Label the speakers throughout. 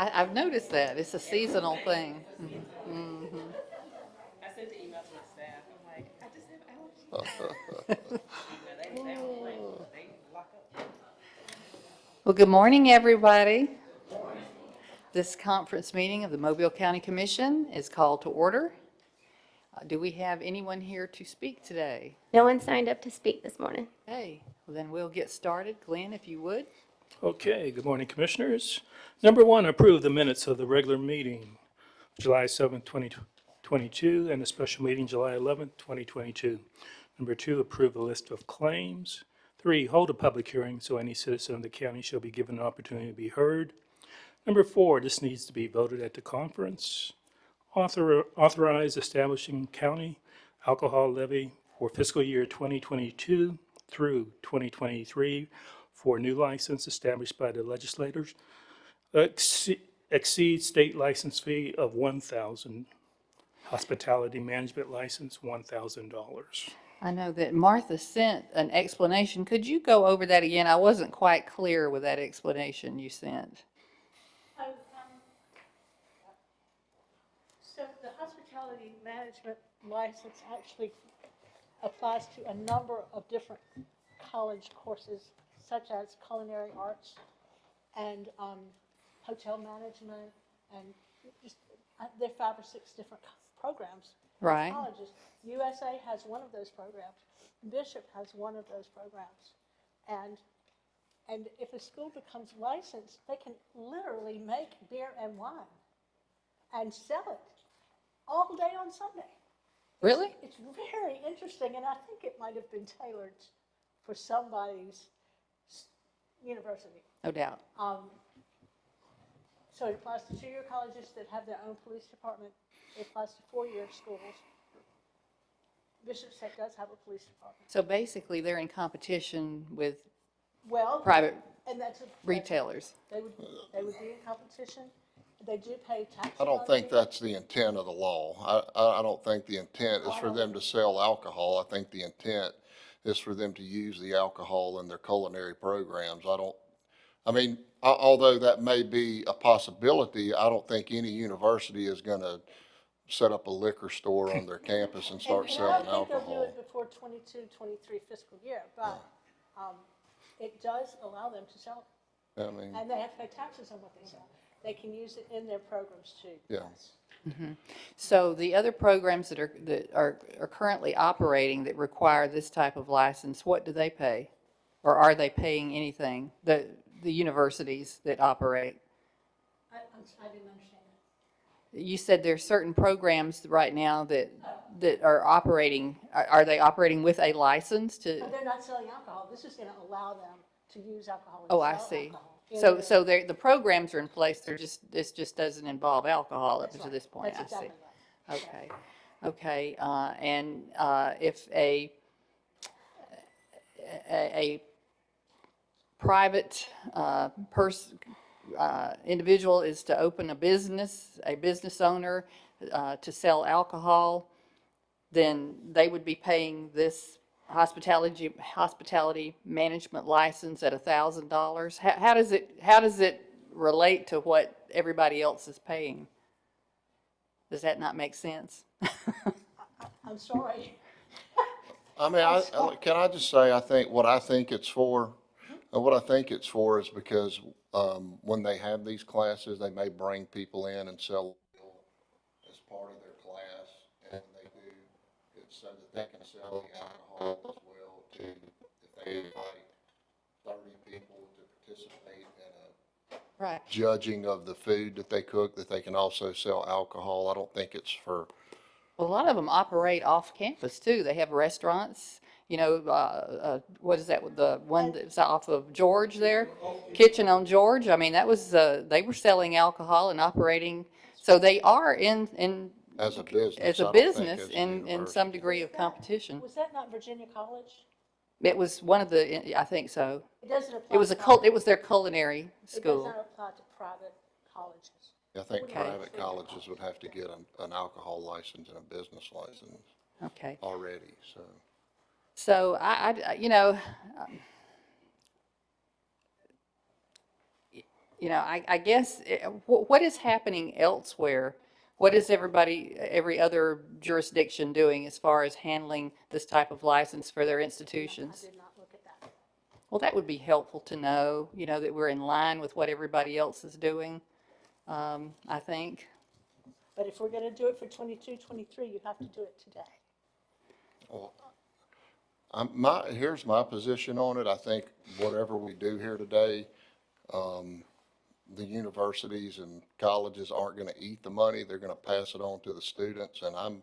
Speaker 1: I've noticed that. It's a seasonal thing. Mm-hmm.
Speaker 2: I sent the email to my staff. I'm like, I just have allergies. They don't play. They lock up.
Speaker 1: Well, good morning, everybody. This conference meeting of the Mobile County Commission is called to order. Do we have anyone here to speak today?
Speaker 3: No one signed up to speak this morning.
Speaker 1: Hey, well then we'll get started. Glenn, if you would.
Speaker 4: Okay, good morning, Commissioners. Number one, approve the minutes of the regular meeting, July 7th, 2022, and the special meeting, July 11th, 2022. Number two, approve a list of claims. Three, hold a public hearing so any citizen of the county shall be given an opportunity to be heard. Number four, this needs to be voted at the conference. Authorize establishing county alcohol levy for fiscal year 2022 through 2023 for new license established by the legislators. Exceed state license fee of $1,000. Hospitality management license, $1,000.
Speaker 1: I know that Martha sent an explanation. Could you go over that again? I wasn't quite clear with that explanation you sent.
Speaker 5: So the hospitality management license actually applies to a number of different college courses, such as culinary arts and hotel management, and just there are 5 or 6 different programs.
Speaker 1: Right.
Speaker 5: Colleges. USA has one of those programs. Bishop has one of those programs, and if a school becomes licensed, they can literally make beer and wine and sell it all day on Sunday.
Speaker 1: Really?
Speaker 5: It's very interesting, and I think it might have been tailored for somebody's university.
Speaker 1: No doubt.
Speaker 5: So it applies to 2-year colleges that have their own police department. It applies to 4-year schools. Bishop State does have a police department.
Speaker 1: So basically, they're in competition with
Speaker 5: Well,
Speaker 1: private
Speaker 5: and
Speaker 1: retailers.
Speaker 5: They would be in competition. They do pay taxes.
Speaker 6: I don't think that's the intent of the law. I don't think the intent is for them to sell alcohol. I think the intent is for them to use the alcohol in their culinary programs. Although that may be a possibility, I don't think any university is going to set up a liquor store on their campus and start selling
Speaker 5: I don't think they'll do
Speaker 6: alcohol.
Speaker 5: it before 22-23 fiscal year, but it does allow them to sell it. And they have to pay taxes on what they sell. They can use it in their programs too.
Speaker 6: Yeah.
Speaker 5: Yes.
Speaker 1: So the other programs that are currently operating that require this type of license, what do they pay? Or are they paying anything? The universities that operate?
Speaker 5: I didn't understand that.
Speaker 1: You said there's certain programs right now that are operating. Are they operating with a license to?
Speaker 5: But they're not selling alcohol. This is going to allow them to use alcohol.
Speaker 1: Oh, I see. So the programs are in place. This just doesn't involve alcohol up to this point.
Speaker 5: That's
Speaker 1: I see.
Speaker 5: exactly right.
Speaker 1: Okay. And if a private individual is to open a business owner to sell alcohol, then they would be paying this hospitality management license at $1,000. How does it relate to what everybody else is paying? Does that not make sense?
Speaker 5: I'm sorry.
Speaker 6: Can I just say, what I think it's for is because when they have these classes, they may bring people in and sell as part of their class, and when they do, it's so that they can sell the alcohol as well too. If they invite 30 people to participate in a
Speaker 1: Right.
Speaker 6: judging of the food that they cook, that they can also sell alcohol. I don't think it's for.
Speaker 1: Well, a lot of them operate off campus too. They have restaurants. What is that? The one that's off of George there, Kitchen on George. I mean, that was they were selling alcohol and operating. So they are in
Speaker 6: As a business.
Speaker 1: as
Speaker 6: I
Speaker 1: a
Speaker 6: don't think
Speaker 1: business
Speaker 6: as a
Speaker 1: in
Speaker 6: university.
Speaker 1: some degree of competition.
Speaker 5: Was that not Virginia College?
Speaker 1: It was one of the. I think so.
Speaker 5: It doesn't apply.
Speaker 1: It was It was their culinary
Speaker 5: It does
Speaker 1: school.
Speaker 5: not apply to private colleges.
Speaker 6: I think
Speaker 1: Okay.
Speaker 6: private colleges would have to get an alcohol license and a business license
Speaker 1: Okay.
Speaker 6: already, so.
Speaker 1: So you know, I guess, what is happening elsewhere? What is every other jurisdiction doing as far as handling this type of license for their
Speaker 5: I
Speaker 1: institutions?
Speaker 5: did not look at that.
Speaker 1: Well, that would be helpful to know, you know, that we're in line with what everybody else is doing, I think.
Speaker 5: But if we're gonna do it for 22, 23, you have to do it today.
Speaker 6: Well, here's my position on it. I think whatever we do here today, the universities and colleges aren't gonna eat the money. They're gonna pass it on to the students, and I'm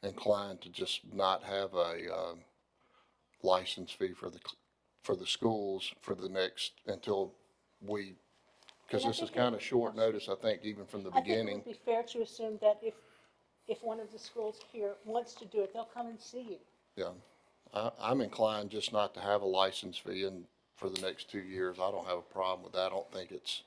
Speaker 6: inclined to just not have a, license fee for the schools for the next, until we, because
Speaker 5: And I
Speaker 6: this is
Speaker 5: think
Speaker 6: kind of short notice, I think, even from the
Speaker 5: I think it
Speaker 6: beginning.
Speaker 5: would be fair to assume that if one of the schools here wants to do it, they'll come and see you.
Speaker 6: Yeah, I'm inclined just not to have a license fee for the next 2 years. I don't have a problem with that. I don't think it's,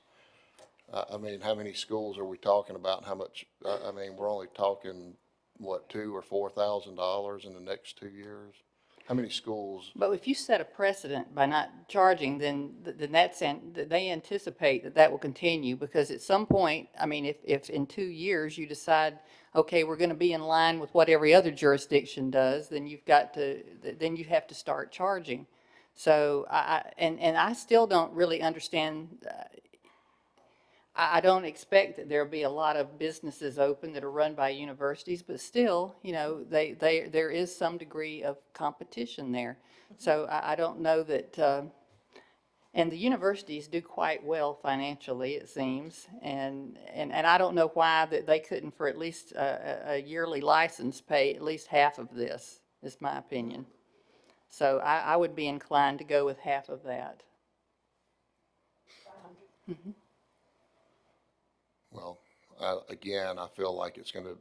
Speaker 6: I mean, how many schools are we talking about? And how much, I mean, we're only talking, what, $2,000 or $4,000 in the next 2 years? How many schools?
Speaker 1: But if you set a precedent by not charging, then they anticipate that will continue, because at some point, I mean, if in 2 years you decide, okay, we're gonna be in line with what every other jurisdiction does, then then you have to start charging. So and I still don't really understand, I don't expect that there'll be a lot of businesses open that are run by universities, but still, you know, there is some degree of competition there. So I don't know that, and the universities do quite well financially, it seems. And I don't know why that they couldn't, for at least a yearly license, pay at least half of this, is my opinion. So I would be inclined to go with half of that.
Speaker 6: Well, again, I feel like it's gonna,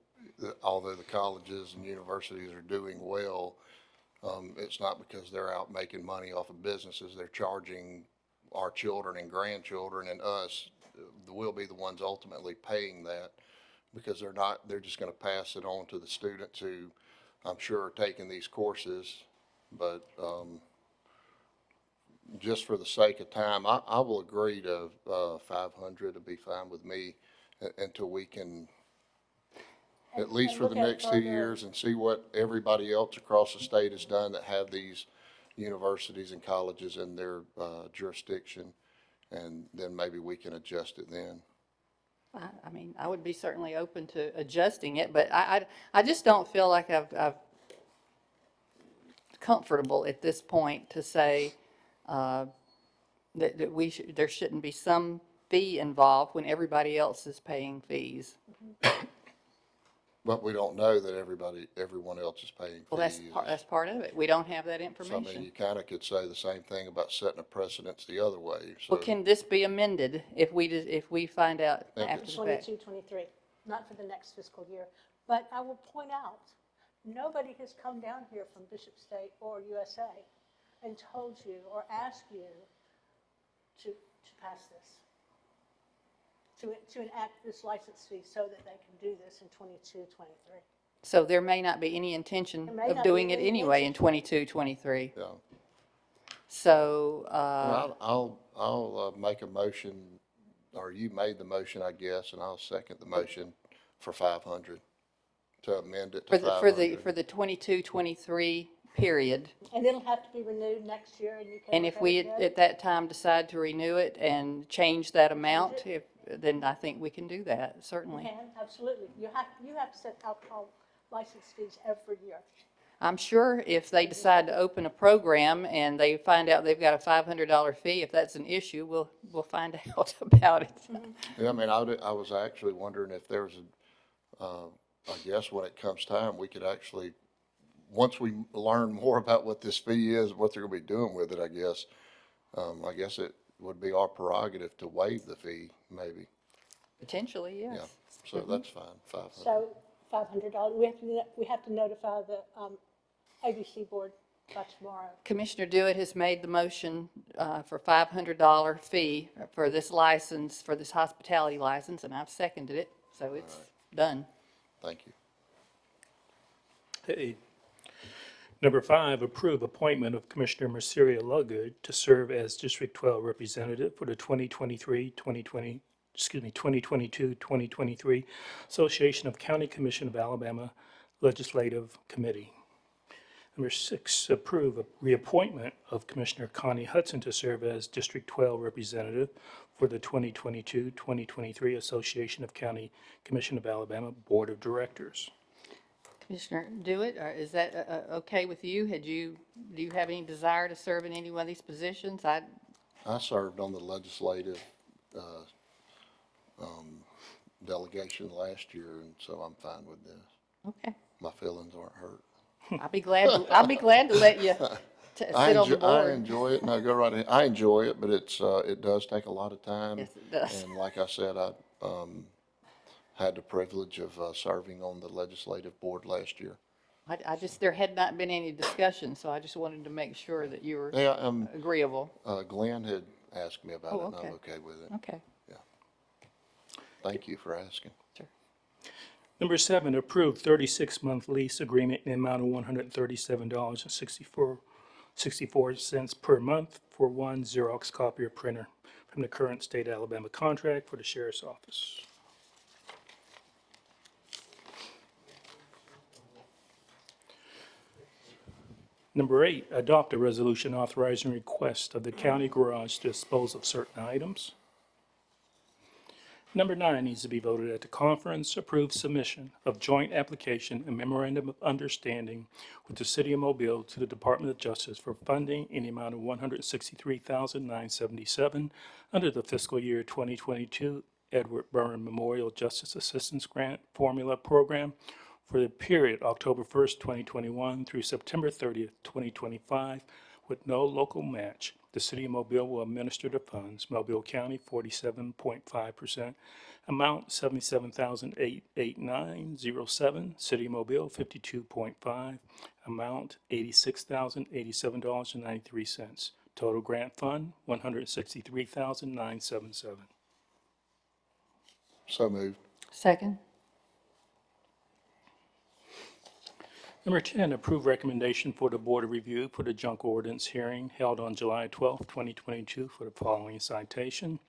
Speaker 6: although the colleges and universities are doing well, it's not because they're out making money off of businesses. They're charging our children and grandchildren and us, we'll be the ones ultimately paying that, because they're just gonna pass it on to the students who, I'm sure, are taking these courses. But, just for the sake of time, I will agree to, 500 to be fine with me until we can, at least
Speaker 5: And
Speaker 6: for the
Speaker 5: look at
Speaker 6: next 2
Speaker 5: further-
Speaker 6: years, and see what everybody else across the state has done that have these universities and colleges in their, jurisdiction. And then maybe we can adjust it then.
Speaker 1: I mean, I would be certainly open to adjusting it, but I just don't feel like I've comfortable at this point to say, that there shouldn't be some fee involved when everybody else is paying fees.
Speaker 6: But we don't know that everyone else is paying fees.
Speaker 1: Well, that's part of it. We don't have that
Speaker 6: So, I mean,
Speaker 1: information.
Speaker 6: you kind of could say the same thing about setting a precedence the other way, so.
Speaker 1: Well, can this be amended if we find out
Speaker 6: Thank you.
Speaker 1: after the fact?
Speaker 5: 22, 23, not for the next fiscal year. But I will point out, nobody has come down here from Bishop State or USA and told you or asked you to pass this, to enact this license fee so that they can do this in 22, 23.
Speaker 1: So there may not be any intention
Speaker 5: There may
Speaker 1: of
Speaker 5: not
Speaker 1: doing
Speaker 5: be
Speaker 1: it
Speaker 5: any
Speaker 1: anyway in
Speaker 5: intention.
Speaker 1: 22, 23.
Speaker 6: Yeah.
Speaker 1: So,
Speaker 6: Well, I'll make a motion, or you made the motion, I guess, and I'll second the motion for 500, to amend it to 500.
Speaker 1: for the 22, 23 period.
Speaker 5: And it'll have to be renewed next year, and you can.
Speaker 1: And
Speaker 5: look
Speaker 1: if we
Speaker 5: it again.
Speaker 1: at that time decide to renew it and change that amount, then I think we can do that,
Speaker 5: You
Speaker 1: certainly.
Speaker 5: can, absolutely. You have to set alcohol license fees every year.
Speaker 1: I'm sure if they decide to open a program and they find out they've got a $500 fee, if that's an issue, we'll find out about it.
Speaker 6: Yeah, I mean, I was actually wondering if there's I guess when it comes time, we could actually, once we learn more about what this fee is, what they're gonna be doing with it, I guess it would be our prerogative to waive the fee, maybe.
Speaker 1: Potentially,
Speaker 6: Yeah,
Speaker 1: yes.
Speaker 6: so that's fine, 500.
Speaker 5: So $500, we have to notify the ABC board by tomorrow.
Speaker 1: Commissioner Dewitt has made the motion for $500 fee for this license, for this hospitality license, and I've seconded it, so it's done.
Speaker 6: Thank you.
Speaker 4: Hey, Number 5, approve appointment of Commissioner Merceria Ludgood to serve as District 12 representative for the 2022-2023 Association of County Commission of Alabama Legislative Committee. Number 6, approve a reappointment of Commissioner Connie Hudson to serve as District 12 representative for the 2022-2023 Association of County Commission of Alabama Board of Directors.
Speaker 1: Commissioner Dewitt, is that okay with you? Do you have any desire to serve in any one of these positions?
Speaker 6: I served on the legislative delegation last year, and so I'm fine with this.
Speaker 1: Okay.
Speaker 6: My feelings aren't hurt.
Speaker 1: I'll be glad to let you sit on the
Speaker 6: I
Speaker 1: board.
Speaker 6: enjoy it. No, go right ahead. I enjoy it, but it does take a lot of time.
Speaker 1: Yes, it does.
Speaker 6: And like I said, I had the privilege of serving on the legislative board last year.
Speaker 1: There had not been any discussion, so I just wanted to make sure that you were
Speaker 6: Yeah,
Speaker 1: agreeable.
Speaker 6: Glenn had asked me about
Speaker 1: Oh,
Speaker 6: it, and
Speaker 1: okay.
Speaker 6: I'm okay with it.
Speaker 1: Okay.
Speaker 6: Thank you for asking.
Speaker 1: Sure.
Speaker 4: Number 7, approve 36-month lease agreement in the amount of $137.64 per month for one Xerox copier printer from the current state Alabama contract for the Sheriff's Office. Number 8, adopt a resolution authorizing request of the county garage to dispose of certain items. Number 9 needs to be voted at the conference. Approve submission of joint application and memorandum of understanding with the City of Mobile to the Department of Justice for funding in the amount of $163,977 under the fiscal year 2022 Edward Byrne Memorial Justice Assistance Grant Formula Program for the period October 1st, 2021 through September 30th, 2025, with no local match. The City of Mobile will administer the funds. Mobile County, 47.5%. Amount, $77,889.07. City of Mobile, 52.5. Amount, $86,087.93. Total grant fund, $163,977.
Speaker 6: So moved.
Speaker 1: Second.
Speaker 4: Number 10, approve recommendation for the Board of Review for the junk ordinance hearing held on July 12, 2022 for the following citation.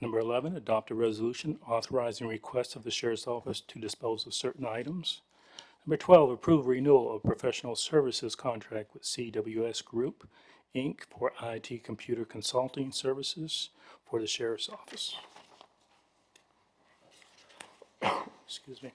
Speaker 4: Number 11, adopt a resolution authorizing request of the Sheriff's Office to dispose of certain items. Number 12, approve renewal of professional services contract with CWS Group, Inc. for IT computer consulting services for the Sheriff's Office. Excuse me.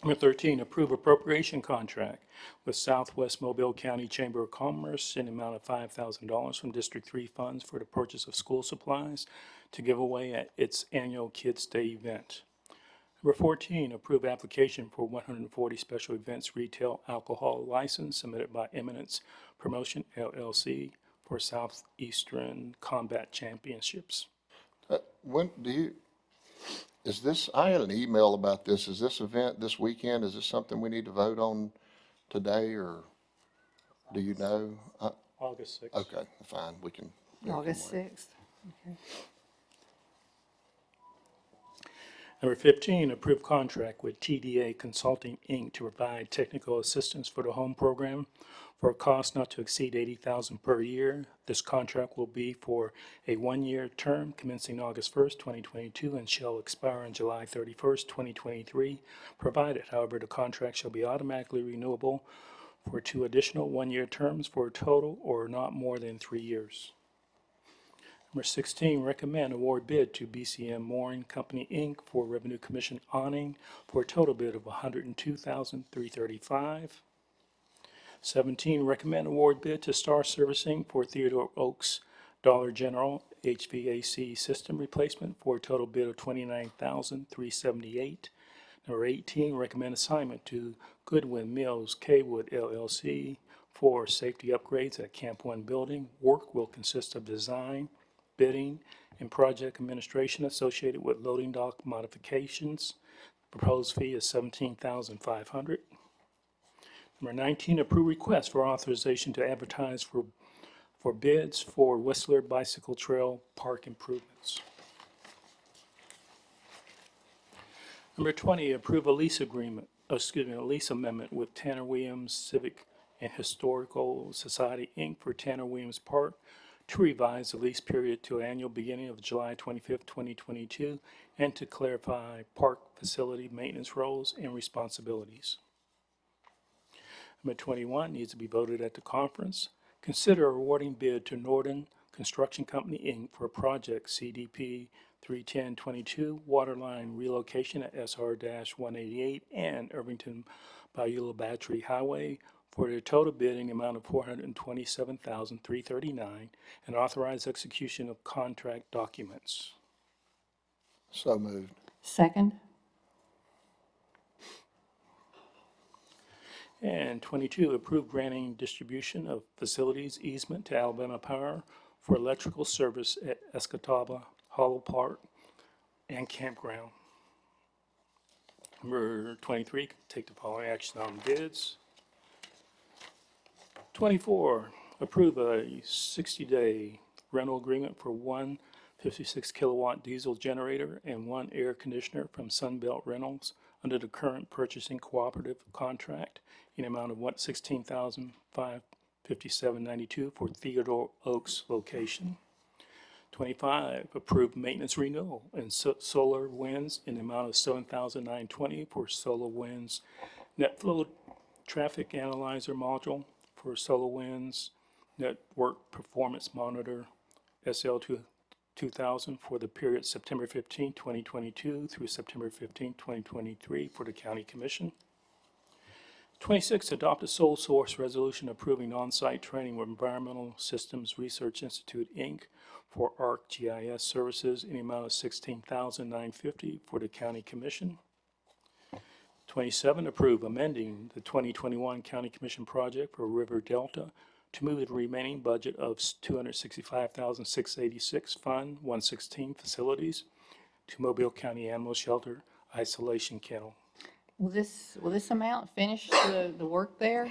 Speaker 4: Number 13, approve appropriation contract with Southwest Mobile County Chamber of Commerce in the amount of $5,000 from District 3 funds for the purchase of school supplies to give away at its annual Kids Day event. Number 14, approve application for 140 special events retail alcohol license submitted by Eminence Promotion LLC for Southeastern Combat Championships.
Speaker 6: When do you, is this, I had an email about this. Is this event this weekend? Is this something we need to vote on today, or do you know?
Speaker 4: August 6th.
Speaker 6: Okay, fine, we can.
Speaker 1: August 6th.
Speaker 4: Number 15, approve contract with TDA Consulting, Inc. to provide technical assistance for the home program for a cost not to exceed $80,000 per year. This contract will be for a one-year term commencing August 1st, 2022, and shall expire on July 31st, 2023, provided, however, the contract shall be automatically renewable for 2 additional one-year terms for a total or not more than 3 years. Number 16, recommend award bid to BCM Mooring Company, Inc. for Revenue Commission awning for a total bid of $102,335. 17, recommend award bid to Star Servicing for Theodore Oaks Dollar General HVAC system replacement for a total bid of $29,378. Number 18, recommend assignment to Goodwin Mills Kwood LLC for safety upgrades at Camp 1 building. Work will consist of design, bidding, and project administration associated with loading dock modifications. Proposed fee is $17,500. Number 19, approve request for authorization to advertise for bids for Whistler Bicycle Trail Park improvements. Number 20, approve a lease agreement, a lease amendment with Tanner Williams Civic and Historical Society, Inc. for Tanner Williams Park to revise the lease period to annual beginning of July 25th, 2022, and to clarify park facility maintenance roles and responsibilities. Number 21 needs to be voted at the conference. Consider awarding bid to Norton Construction Company, Inc. for project CDP 31022 waterline relocation at SR-188 and Irvington Beulah Battery Highway for a total bidding amount of $427,339 and authorize execution of contract documents.
Speaker 6: So moved.
Speaker 1: Second?
Speaker 4: And 22, approve granting distribution of facilities easement to Alabama Power for electrical service at Escatawba, Hollow Park, and Campground. Number 23, take the following action on bids. 24, approve a 60-day rental agreement for one 56-kilowatt diesel generator and one air conditioner from Sunbelt Rentals under the current purchasing cooperative contract in amount of $16,557.92 for Theodore Oaks location. 25, approve maintenance renewal and Solar Winds in the amount of $7,920 for Solar Winds net flow traffic analyzer module for Solar Winds network performance monitor SL2000 for the period September 15, 2022 through September 15, 2023 for the County Commission. 26, adopt a sole source resolution approving on-site training with Environmental Systems Research Institute, Inc. for ArcGIS services in the amount of $16,950 for the County Commission. 27, approve amending the 2021 County Commission project for River Delta to move the remaining budget of $265,686 Fund 116 facilities to Mobile County Animal Shelter Isolation Kennel.
Speaker 1: Will this amount finish the work there?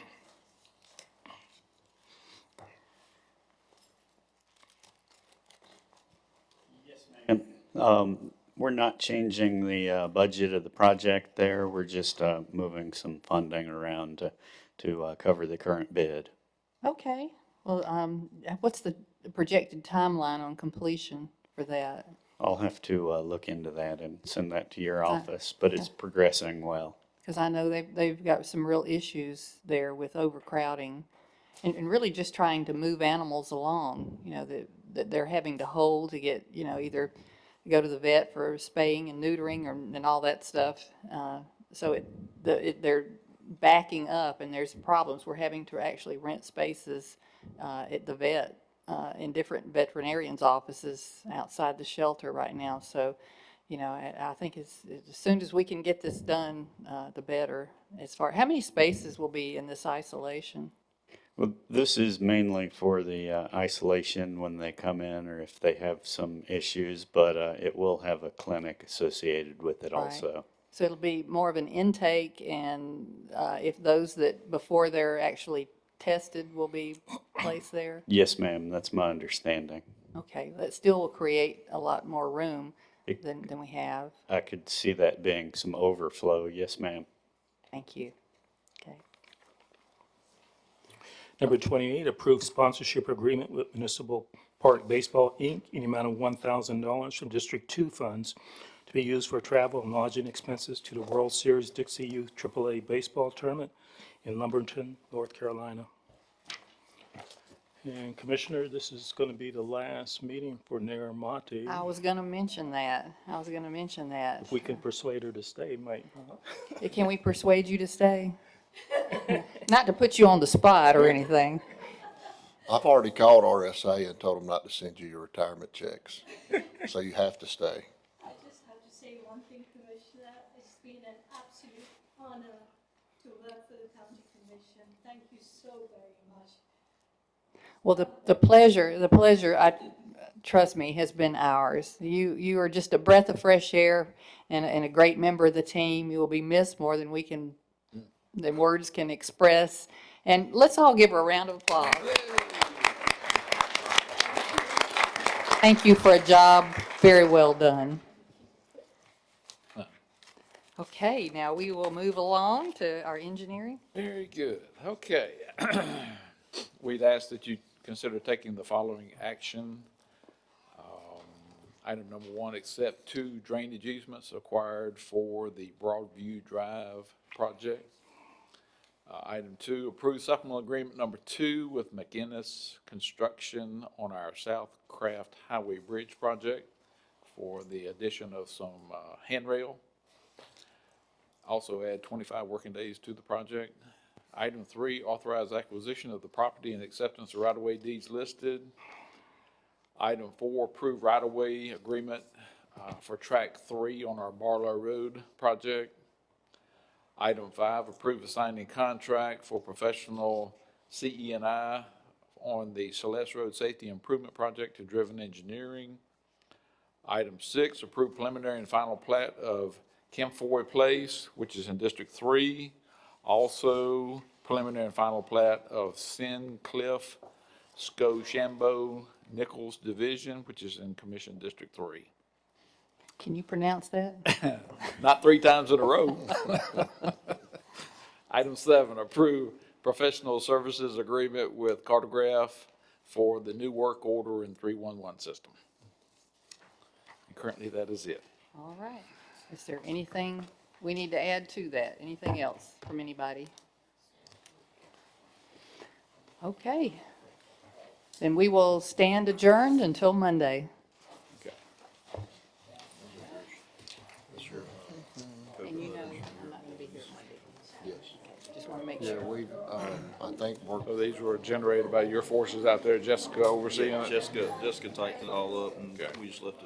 Speaker 7: We're not changing the budget of the project there. We're just moving some funding around to cover the current bid.
Speaker 1: Okay. Well, what's the projected timeline on completion for that?
Speaker 7: I'll have to look into that and send that to your office, but it's progressing well.
Speaker 1: Because I know they've got some real issues there with overcrowding and really just trying to move animals along, you know, that they're having to hold to get, you know, either go to the vet for spaying and neutering and all that stuff. So they're backing up and there's problems. We're having to actually rent spaces at the vet in different veterinarians' offices outside the shelter right now. So, you know, I think as soon as we can get this done, the better. As far, how many spaces will be in this isolation?
Speaker 7: Well, this is mainly for the isolation when they come in or if they have some issues, but it will have a clinic associated with it
Speaker 1: Right.
Speaker 7: also.
Speaker 1: So it'll be more of an intake, and if those that before they're actually tested will be placed there?
Speaker 7: Yes, ma'am, that's my understanding.
Speaker 1: Okay, that still will create a lot more room than we have.
Speaker 7: I could see that being some overflow. Yes, ma'am.
Speaker 1: Thank you. Okay.
Speaker 4: Number 28, approve sponsorship agreement with Municipal Park Baseball, Inc. in the amount of $1,000 from District 2 funds to be used for travel and lodging expenses to the World Series Dixie Youth AAA Baseball Tournament in Lumberton, North Carolina. And Commissioner, this is going to be the last meeting for Naramati.
Speaker 1: I was going to mention that.
Speaker 4: If we can persuade her to stay, might not.
Speaker 1: Can we persuade you to stay? Not to put you on the spot or anything.
Speaker 6: I've already called RSA and told them not to send you your retirement checks, so you have to stay.
Speaker 5: I just have to say one thing, Commissioner. It's been an absolute honor to work for the County Commission. Thank you so very much.
Speaker 1: Well, the pleasure, trust me, has been ours. You are just a breath of fresh air and a great member of the team. You will be missed more than than words can express. And let's all give her a round of applause. Thank you for a job very well done. Okay, now we will move along to our engineering.
Speaker 8: Very good. Okay. We'd ask that you consider taking the following action. Item number one, accept 2 drainage easements acquired for the Broadview Drive project. Item 2, approve supplemental agreement number 2 with McInnes Construction on our South Craft Highway Bridge project for the addition of some handrail. Also add 25 working days to the project. Item 3, authorize acquisition of the property and acceptance of right-of-way deeds listed. Item 4, approve right-of-way agreement for Track 3 on our Barlow Road project. Item 5, approve a signing contract for professional CE&I on the Celeste Road Safety Improvement Project to Driven Engineering. Item 6, approve preliminary and final plat of Camfoy Place, which is in District 3. Also, preliminary and final plat of Sincliff, Scoshambo, Nichols Division, which is in Commission District 3.
Speaker 1: Can you pronounce that?
Speaker 8: Not 3 times in a row. Item 7, approve professional services agreement with Cartograph for the new work order in 311 system. And currently, that is it.
Speaker 1: All right. Is there anything we need to add to that? Anything else from anybody? Okay. Then we will stand adjourned until Monday.
Speaker 8: Okay.
Speaker 1: And you know, I'm not going to be here Monday.
Speaker 6: Yes.
Speaker 1: Just want to make
Speaker 6: Yeah,
Speaker 1: sure.
Speaker 6: we, I think we're
Speaker 8: So these were generated by your forces out there, Jessica overseeing it?
Speaker 9: Jessica typed it all up, and we just left it.